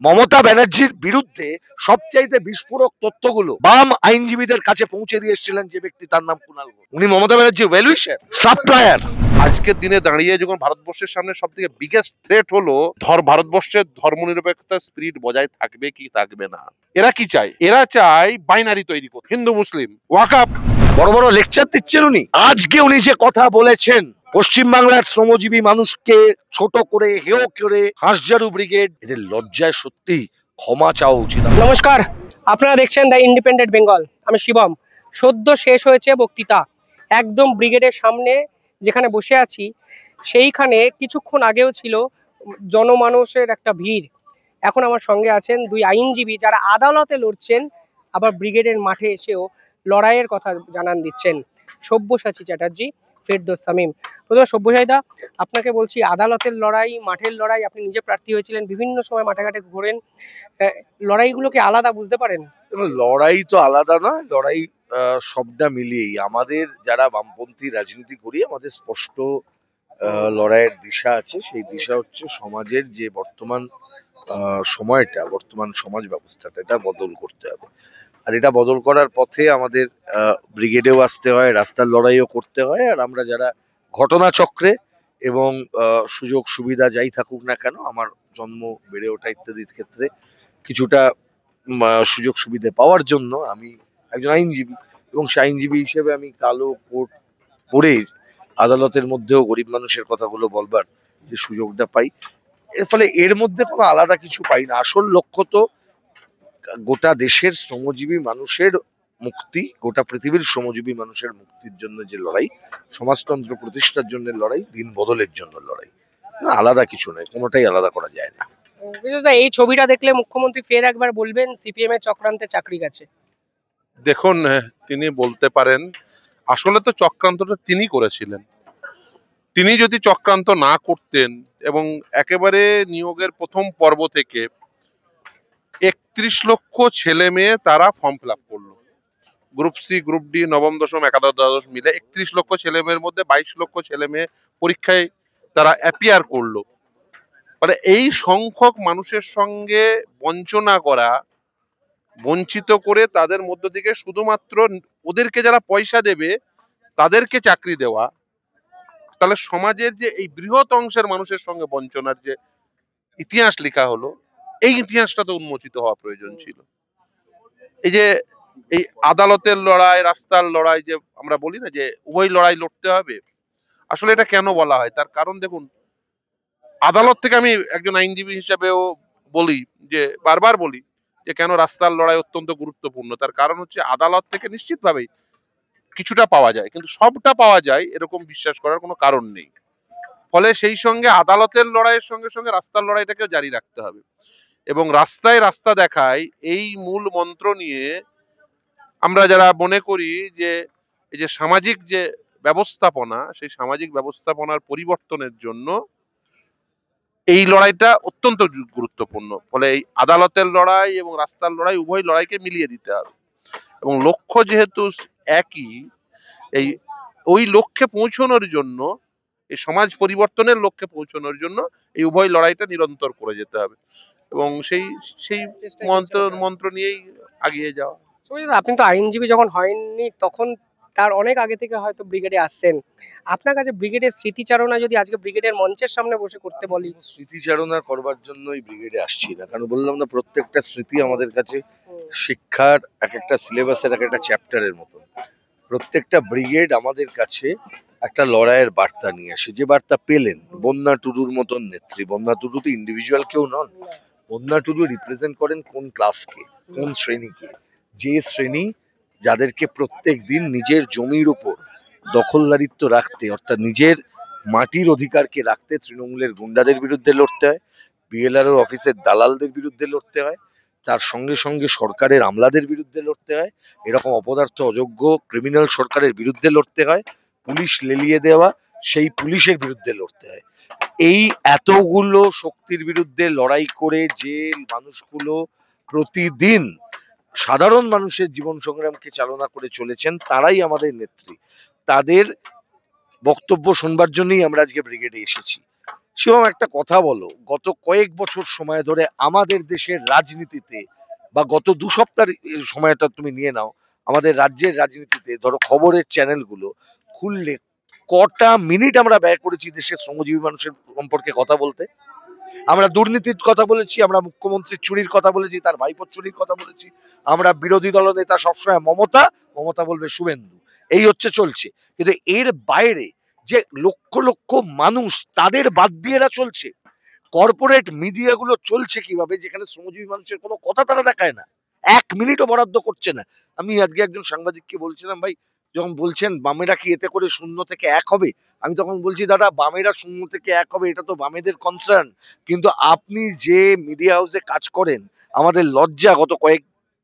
মমতা ব্যানার্জির বিরুদ্ধে সবচাইতে বিস্ফোরক তথ্যগুলো বাম আইনজীবীদের কাছে পৌঁছে দিয়ে এসেছিলেন যে ব্যক্তি, তার নাম কুণাল ঘোষ। উনি মমতা ব্যানার্জির ওয়েলউইশার, সাপ্লায়ার। আজকের দিনে দাঁড়িয়ে যখন ভারতবর্ষের সামনে সব থেকে বিগেস্ট থ্রেট হলো ভারতবর্ষের ধর্মনিরপেক্ষতার স্পিরিট বজায় থাকবে কি থাকবে না। এরা কি চায়? এরা চায় বাইনারি তৈরি করতে, হিন্দু মুসলিম, ওয়াকআপ। বড় বড় লেকচার দিচ্ছেন উনি। আজকে উনি যে কথা বলেছেন, পশ্চিমবাংলার শ্রমজীবী মানুষকে ছোট করে, হেয় করে, হাঁসঝাড়ু ব্রিগেড, এদের লজ্জায় সত্যি ক্ষমা চাওয়া উচিত। নমস্কার, আপনারা দেখছেন দ্য ইন্ডিপেন্ডেন্ট বেঙ্গল। আমি শিবম। সদ্য শেষ হয়েছে বক্তৃতা, একদম ব্রিগেডের সামনে যেখানে বসে আছি সেইখানে কিছুক্ষণ আগেও ছিল জনমানুষের একটা ভিড়। এখন আমার সঙ্গে আছেন দুই আইনজীবী যারা আদালতে লড়ছেন, আবার ব্রিগেডের মাঠে এসেও লড়াইয়ের কথা জানান দিচ্ছেন। সব্যসাচী চ্যাটার্জি, ফেরদৌস শামীম। প্রথমে সব্যসাচীদা, আপনাকে বলছি, আদালতের লড়াই, মাঠের লড়াই, আপনি নিজে প্রার্থী হয়েছিলেন, বিভিন্ন সময় মাঠে ঘাটে ঘোরেন, লড়াইগুলোকে আলাদা বুঝতে পারেন? লড়াই তো আলাদা নয়, লড়াই সবটা মিলিয়েই। আমাদের যারা বামপন্থী রাজনীতি করি, আমাদের স্পষ্ট লড়াইয়ের দিশা আছে। সেই দিশা হচ্ছে সমাজের যে বর্তমান সময়টা, বর্তমান সমাজ ব্যবস্থাটা, এটা বদল করতে হবে। আর এটা বদল করার পথে আমাদের ব্রিগেডেও আসতে হয়, রাস্তার লড়াইও করতে হয়। আর আমরা যারা ঘটনাচক্রে এবং সুযোগ সুবিধা যাই থাকুক না কেন, আমার জন্ম, বেড়ে ওঠা ইত্যাদির ক্ষেত্রে কিছুটা সুযোগ সুবিধা পাওয়ার জন্য আমি একজন আইনজীবী, এবং সেই আইনজীবী হিসেবে আমি কালো কোট পরে আদালতের মধ্যেও গরিব মানুষের কথাগুলো বলবার যে সুযোগটা পাই, এর ফলে এর মধ্যে কোনো আলাদা কিছু পাই না। আসল লক্ষ্য তো গোটা দেশের শ্রমজীবী মানুষের মুক্তি, গোটা পৃথিবীর শ্রমজীবী মানুষের মুক্তির জন্য যে লড়াই, সমাজতন্ত্র প্রতিষ্ঠার জন্য লড়াই, দিন বদলের জন্য লড়াই, না আলাদা কিছু নয়, কোনোটাই আলাদা করা যায় না। এই ছবিটা দেখলে মুখ্যমন্ত্রী ফের একবার বলবেন সিপিএম এর চক্রান্তে চাকরি গেছে? দেখুন, তিনি বলতে পারেন, আসলে তো চক্রান্তটা তিনি করেছিলেন। তিনি যদি চক্রান্ত না করতেন এবং একেবারে নিয়োগের প্রথম পর্ব থেকে 31 লক্ষ ছেলে মেয়ে তারা ফর্ম ফিল আপ করলো, গ্রুপ সি, গ্রুপ ডি, নবম দশম, একাদশ দ্বাদশ মিলে 31 লক্ষ ছেলে মেয়ের মধ্যে 22 লক্ষ ছেলে মেয়ে পরীক্ষায় তারা অ্যাপিয়ার করলো। মানে এই সংখ্যক মানুষের সঙ্গে বঞ্চনা করা, বঞ্চিত করে তাদের মধ্য থেকে শুধুমাত্র ওদেরকে যারা পয়সা দেবে তাদেরকে চাকরি দেওয়া, তাহলে সমাজের যে এই বৃহৎ অংশের মানুষের সঙ্গে বঞ্চনার যে ইতিহাস লেখা হলো, এই ইতিহাসটা তো উন্মোচিত হওয়া প্রয়োজন ছিল। এই যে এই আদালতের লড়াই, রাস্তার লড়াই, যে আমরা বলি না যে উভয় লড়াই লড়তে হবে, আসলে এটা কেন বলা হয়? তার কারণ দেখুন, আদালত থেকে আমি একজন আইনজীবী হিসেবেও বলি, যে বারবার বলি যে কেন রাস্তার লড়াই অত্যন্ত গুরুত্বপূর্ণ। তার কারণ হচ্ছে আদালত থেকে নিশ্চিতভাবেই কিছুটা পাওয়া যায়, কিন্তু সবটা পাওয়া যায় এরকম বিশ্বাস করার কোনো কারণ নেই। ফলে সেই সঙ্গে আদালতের লড়াইয়ের সঙ্গে সঙ্গে রাস্তার লড়াইটাকেও জারি রাখতে হবে, এবং রাস্তায় রাস্তা দেখায় এই মূল মন্ত্র নিয়ে আমরা যারা মনে করি যে এই যে সামাজিক যে ব্যবস্থাপনা, সেই সামাজিক ব্যবস্থাপনার পরিবর্তনের জন্য এই লড়াইটা অত্যন্ত গুরুত্বপূর্ণ। ফলে এই আদালতের লড়াই এবং রাস্তার লড়াই উভয় লড়াইকে মিলিয়ে দিতে হবে, এবং লক্ষ্য যেহেতু একই, এই ওই লক্ষ্যে পৌঁছানোর জন্য, এই সমাজ পরিবর্তনের লক্ষ্যে পৌঁছানোর জন্য এই উভয় লড়াইটা নিরন্তর করে যেতে হবে, এবং সেই সেই মন্ত্র নিয়েই আগিয়ে যাওয়া। আপনি তো আইনজীবী যখন হয়নি তখন তার অনেক আগে থেকে হয়তো ব্রিগেডে আসছেন। আপনার কাছে ব্রিগেডের স্মৃতিচারণা যদি আজকে ব্রিগেডের মঞ্চের সামনে বসে করতে বলি? স্মৃতিচারণা করবার জন্যই ব্রিগেডে আসছি না, কারণ বললাম না, প্রত্যেকটা স্মৃতি আমাদের কাছে শিক্ষার এক একটা সিলেবাসের এক একটা চ্যাপ্টারের মতো। প্রত্যেকটা ব্রিগেড আমাদের কাছে একটা লড়াইয়ের বার্তা নিয়ে আসে, যে বার্তা পেলেন বন্যা টুডুর মতন নেত্রী। বন্যা টুডু তো ইন্ডিভিজুয়াল কেউ নন, বন্যা টুডু রিপ্রেজেন্ট করেন কোন ক্লাসকে, কোন শ্রেণীকে, যে শ্রেণী যাদেরকে প্রত্যেক দিন নিজের জমির উপর দখলদারিত্ব রাখতে, অর্থাৎ নিজের মাটির অধিকারকে রাখতে তৃণমূলের গুন্ডাদের বিরুদ্ধে লড়তে হয়, বিএলআরও অফিসের দালালদের বিরুদ্ধে লড়তে হয়, তার সঙ্গে সঙ্গে সরকারের আমলাদের বিরুদ্ধে লড়তে হয়, এরকম অপদার্থ অযোগ্য ক্রিমিনাল সরকারের বিরুদ্ধে লড়তে হয়, পুলিশ লেলিয়ে দেওয়া সেই পুলিশের বিরুদ্ধে লড়তে হয়। এই এতগুলো শক্তির বিরুদ্ধে লড়াই করে যে মানুষগুলো প্রতিদিন সাধারণ মানুষের জীবন সংগ্রামকে চালনা করে চলেছেন, তারাই আমাদের নেত্রী। তাদের বক্তব্য শুনবার জন্যই আমরা আজকে ব্রিগেডে এসেছি। শিবম, একটা কথা বলো, গত কয়েক বছর সময় ধরে আমাদের দেশের রাজনীতিতে, বা গত 2 সপ্তাহের সময়টা তুমি নিয়ে নাও, আমাদের রাজ্যের রাজনীতিতে ধরো খবরের চ্যানেলগুলো খুললে কটা মিনিট আমরা ব্যয় করেছি দেশের শ্রমজীবী মানুষের সম্পর্কে কথা বলতে। আমরা দুর্নীতির কথা বলেছি, আমরা মুখ্যমন্ত্রীর চুরির কথা বলেছি, তার ভাইপোর চুরির কথা বলেছি, আমরা বিরোধী দলনেতা সবসময় মমতা, মমতা বলবে শুভেন্দু, এই হচ্ছে চলছে। কিন্তু এর বাইরে যে লক্ষ লক্ষ মানুষ, তাদের বাদ দিয়ে এরা চলছে। কর্পোরেট মিডিয়াগুলো চলছে কিভাবে, যেখানে শ্রমজীবী মানুষের কোনো কথা তারা দেখায় না, 1 মিনিটও বরাদ্দ করছে না। আমি আজকে একজন সাংবাদিককে বলছিলাম, ভাই যখন বলছেন বামেরা কি এতে করে 0 থেকে 1 হবে, আমি তখন বলছি, দাদা বামেরা 0 থেকে 1 হবে এটা তো বামেদের কনসার্ন, কিন্তু আপনি যে মিডিয়া হাউসে কাজ করেন, আমাদের লজ্জা, গত কয়েক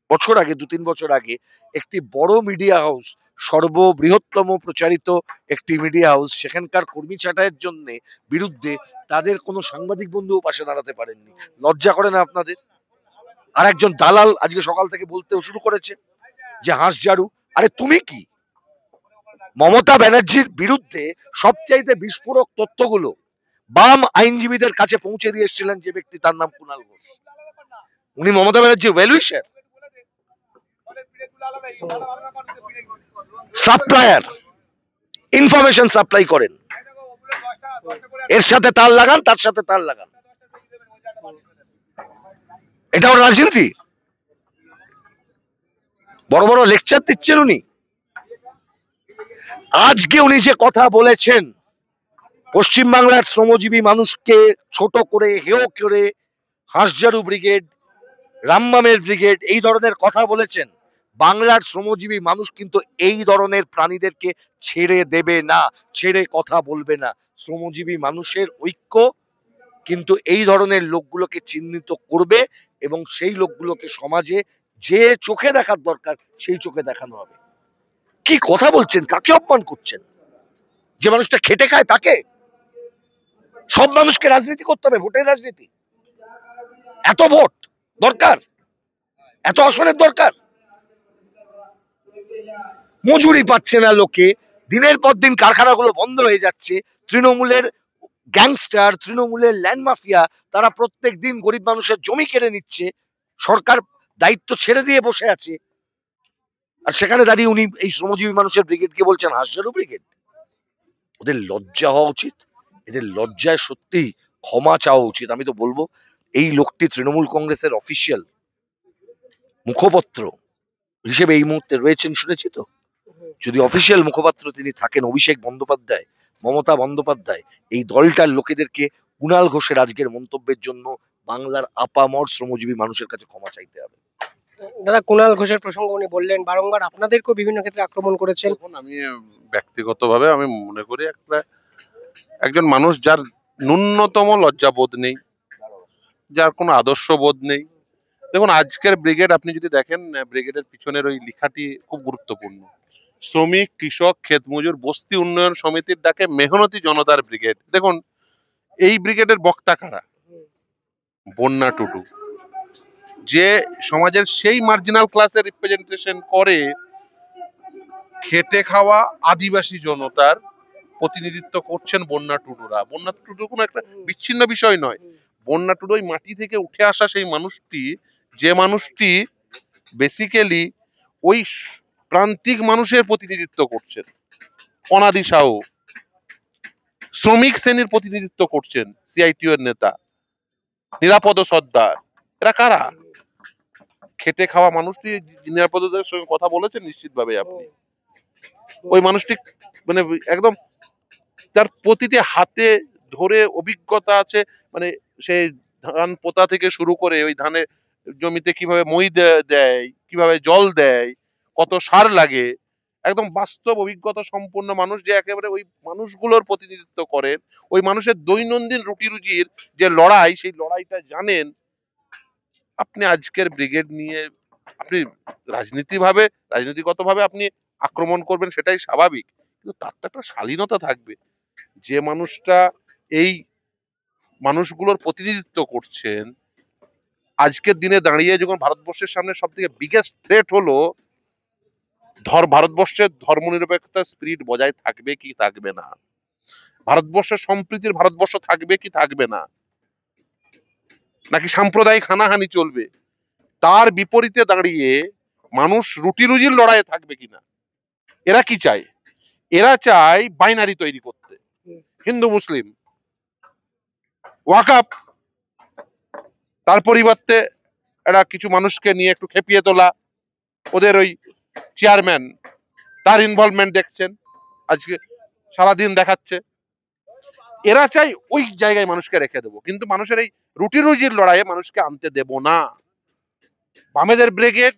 বছর আগে, 2-3 বছর আগে একটি বড় মিডিয়া হাউস, সর্ববৃহত্তম প্রচারিত একটি মিডিয়া হাউস, সেখানকার কর্মী ছাঁটাইয়ের জন্য বিরুদ্ধে তাদের কোনো সাংবাদিক বন্ধুও পাশে দাঁড়াতে পারেননি। লজ্জা করে না আপনাদের? আর একজন দালাল আজকে সকাল থেকে বলতেও শুরু করেছে যে হাঁস ঝাড়ু। আরে তুমি কি মমতা ব্যানার্জির বিরুদ্ধে সবচাইতে বিস্ফোরক তথ্যগুলো বাম আইনজীবীদের কাছে পৌঁছে দিয়ে এসেছিলেন যে ব্যক্তি, তার নাম কুণাল ঘোষ। উনি মমতা ব্যানার্জির ওয়েলউইশার, সাপ্লায়ার, ইনফরমেশন সাপ্লাই করেন। এর সাথে তার লাগান, তার সাথে তার লাগান, এটাও রাজনীতি? বড় বড় লেকচার দিচ্ছেন উনি। আজকে উনি যে কথা বলেছেন, পশ্চিমবাংলার শ্রমজীবী মানুষকে ছোট করে, হেয় করে, হাঁসঝাড়ু ব্রিগেড, রামমামের ব্রিগেড, এই ধরনের কথা বলেছেন, বাংলার শ্রমজীবী মানুষ কিন্তু এই ধরনের প্রাণীদেরকে ছেড়ে দেবে না, ছেড়ে কথা বলবে না। শ্রমজীবী মানুষের ঐক্য কিন্তু এই ধরনের লোকগুলোকে চিহ্নিত করবে, এবং সেই লোকগুলোকে সমাজে যে চোখে দেখার দরকার সেই চোখে দেখানো হবে। কি কথা বলছেন? কাকে অপমান করছেন? যে মানুষটা খেটে খায় তাকে? সব মানুষকে রাজনীতি করতে হবে, ভোটের রাজনীতি? এত ভোট দরকার? এত আসনের দরকার? মজুরি পাচ্ছে না লোকে, দিনের পর দিন কারখানাগুলো বন্ধ হয়ে যাচ্ছে, তৃণমূলের গ্যাংস্টার, তৃণমূলের ল্যান্ড মাফিয়া, তারা প্রত্যেক দিন গরিব মানুষের জমি কেড়ে নিচ্ছে, সরকার দায়িত্ব ছেড়ে দিয়ে বসে আছে, আর সেখানে দাঁড়িয়ে উনি এই শ্রমজীবী মানুষের ব্রিগেডকে বলছেন হাঁসঝাড়ু ব্রিগেড। ওদের লজ্জা হওয়া উচিত, এদের লজ্জায় সত্যি ক্ষমা চাওয়া উচিত। আমি তো বলবো, এই লোকটি তৃণমূল কংগ্রেসের অফিসিয়াল মুখপত্র হিসেবে এই মুহূর্তে রয়েছেন, শুনেছি তো। যদি অফিসিয়াল মুখপাত্র তিনি থাকেন, অভিষেক বন্দ্যোপাধ্যায়, মমতা বন্দ্যোপাধ্যায়, এই দলটার লোকেদেরকে কুণাল ঘোষের আজকের মন্তব্যের জন্য বাংলার আপামর শ্রমজীবী মানুষের কাছে ক্ষমা চাইতে হবে। দাদা, কুণাল ঘোষের প্রসঙ্গ উনি বললেন, বারংবার আপনাদেরকেও বিভিন্ন ক্ষেত্রে আক্রমণ করেছেন। দেখুন, আমি ব্যক্তিগতভাবে আমি মনে করি একজন মানুষ যার ন্যূনতম লজ্জাবোধ নেই, যার কোনো আদর্শ বোধ নেই। দেখুন, আজকের ব্রিগেড আপনি যদি দেখেন, ব্রিগেডের পিছনের ওই লেখাটি খুব গুরুত্বপূর্ণ। শ্রমিক, কৃষক, ক্ষেত মজুর, বস্তি উন্নয়ন সমিতির ডাকে মেহনতি জনতার ব্রিগেড। দেখুন, এই ব্রিগেডের বক্তা কারা? বন্যা টুডু, যে সমাজের সেই মার্জিনাল ক্লাসের রিপ্রেজেন্টেশন করে, খেটে খাওয়া আদিবাসী জনতার প্রতিনিধিত্ব করছেন বন্যা টুডুরা। বন্যা টুডু কোনো একটা বিচ্ছিন্ন বিষয় নয়। বন্যা টুডু ওই মাটি থেকে উঠে আসা সেই মানুষটি, যে মানুষটি বেসিক্যালি ওই প্রান্তিক মানুষের প্রতিনিধিত্ব করছেন। অনাদি সাহু শ্রমিক শ্রেণীর প্রতিনিধিত্ব করছেন, সিআইটিউ এর নেতা নিরাপদ সর্দার। এরা কারা? খেটে খাওয়া মানুষটি। নিরাপদের সঙ্গে কথা বলেছেন নিশ্চিতভাবে আপনি। ওই মানুষটি মানে একদম তার প্রতিটি হাতে ধরে অভিজ্ঞতা আছে, মানে সেই ধান পোতা থেকে শুরু করে ওই ধানের জমিতে কিভাবে মই দেয়, কিভাবে জল দেয়, কত সার লাগে, একদম বাস্তব অভিজ্ঞতা সম্পন্ন মানুষ, যে একেবারে ওই মানুষগুলোর প্রতিনিধিত্ব করেন। ওই মানুষের দৈনন্দিন রুটি রুজির যে লড়াই, সেই লড়াইটা জানেন। আপনি আজকের ব্রিগেড নিয়ে আপনি রাজনীতিগতভাবে আপনি আক্রমণ করবেন, সেটাই স্বাভাবিক, কিন্তু তার তো একটা শালীনতা থাকবে। যে মানুষটা এই মানুষগুলোর প্রতিনিধিত্ব করছেন, আজকের দিনে দাঁড়িয়ে যখন ভারতবর্ষের সামনে সব থেকে বিগেস্ট থ্রেট হলো ভারতবর্ষের ধর্মনিরপেক্ষতার স্পিরিট বজায় থাকবে কি থাকবে না। ভারতবর্ষের সম্প্রীতির ভারতবর্ষ থাকবে কি থাকবে না, নাকি সাম্প্রদায়িক হানাহানি চলবে, তার বিপরীতে দাঁড়িয়ে মানুষ রুটি রুজির লড়াইয়ে থাকবে কিনা। এরা কি চায়? এরা চায় বাইনারি তৈরি করতে, হিন্দু মুসলিম, ওয়াকাপ, তার পরিবর্তে এরা কিছু মানুষকে নিয়ে একটু খেপিয়ে তোলা। ওদের ওই চেয়ারম্যান, তার ইনভলভমেন্ট দেখছেন, আজকে সারাদিন দেখাচ্ছে। এরা চাই ওই জায়গায় মানুষকে রেখে দেবো, কিন্তু মানুষের এই রুটি রুজির লড়াইয়ে মানুষকে আনতে দেব না। বামেদের ব্রিগেড,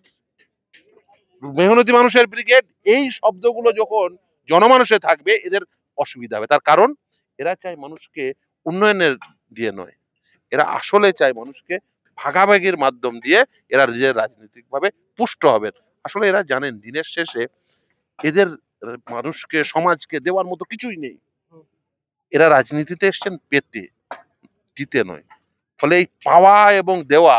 মেহনতি মানুষের ব্রিগেড, এই শব্দগুলো যখন জনমানুষে থাকবে এদের অসুবিধা হবে। তার কারণ এরা চায় মানুষকে উন্নয়নের দিয়ে নয়, এরা আসলে চায় মানুষকে ভাগাভাগির মাধ্যম দিয়ে এরা নিজের রাজনৈতিকভাবে পুষ্ট হবেন। আসলে এরা জানেন দিনের শেষে এদের মানুষকে, সমাজকে দেওয়ার মতো কিছুই নেই। এরা রাজনীতিতে এসছেন পেতে, দিতে নয়। ফলে এই পাওয়া এবং দেওয়া,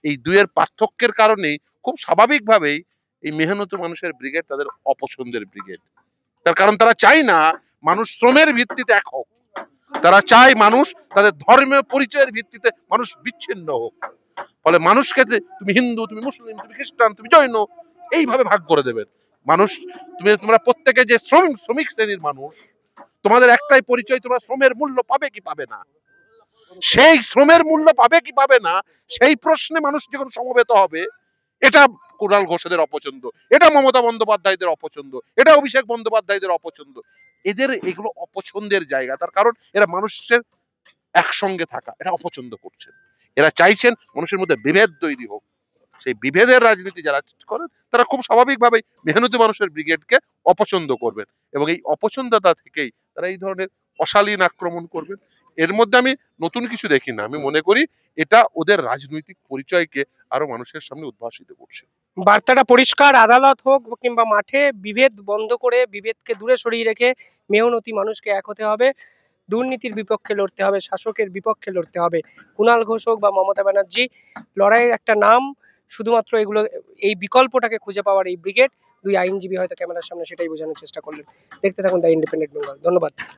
এই দুয়ের পার্থক্যের কারণেই খুব স্বাভাবিকভাবেই এই মেহনত মানুষের ব্রিগেড তাদের অপছন্দের ব্রিগেড। তার কারণ তারা চায় না মানুষ শ্রমের ভিত্তিতে এক হোক, তারা চায় মানুষ তাদের ধর্মীয় পরিচয়ের ভিত্তিতে মানুষ বিচ্ছিন্ন হোক। ফলে মানুষকে যে তুমি হিন্দু, তুমি মুসলিম, তুমি খ্রিস্টান, তুমি জৈন, এইভাবে ভাগ করে দেবেন। মানুষ, তোমরা প্রত্যেকে যে শ্রমিক শ্রেণীর মানুষ, তোমাদের একটাই পরিচয়, তোমরা শ্রমের মূল্য পাবে কি পাবে না। সেই শ্রমের মূল্য পাবে কি পাবে না, সেই প্রশ্নে মানুষ যখন সমবেত হবে, এটা কুণাল ঘোষেদের অপছন্দ, এটা মমতা বন্দ্যোপাধ্যায়দের অপছন্দ, এটা অভিষেক বন্দ্যোপাধ্যায়দের অপছন্দ। এদের এগুলো অপছন্দের জায়গা। তার কারণ এরা মানুষের একসঙ্গে থাকা এটা অপছন্দ করছেন। এরা চাইছেন মানুষের মধ্যে বিভেদ তৈরি হোক। সেই বিভেদের রাজনীতি যারা করেন তারা খুব স্বাভাবিকভাবেই মেহনতি মানুষের ব্রিগেডকে অপছন্দ করবেন, এবং এই অপছন্দতা থেকেই তারা এই ধরনের অশালীন আক্রমণ করবেন। এর মধ্যে আমি নতুন কিছু দেখি না। আমি মনে করি এটা ওদের রাজনৈতিক পরিচয়কে আরো মানুষের সামনে উদ্ভাসিত করছে। বার্তাটা পরিষ্কার, আদালত হোক কিংবা মাঠে, বিভেদ বন্ধ করে, বিভেদকে দূরে সরিয়ে রেখে মেহনতি মানুষকে এক হতে হবে। দুর্নীতির বিপক্ষে লড়তে হবে, শাসকের বিপক্ষে লড়তে হবে। কুণাল ঘোষ হোক বা মমতা ব্যানার্জি, লড়াইয়ের একটা নাম শুধুমাত্র এগুলো, এই বিকল্পটাকে খুঁজে পাওয়ার এই ব্রিগেড। দুই আইনজীবী হয়তো ক্যামেরার সামনে সেটাই বোঝানোর চেষ্টা করলেন। দেখতে থাকুন দ্য ইন্ডিপেন্ডেন্ট বেঙ্গল। ধন্যবাদ।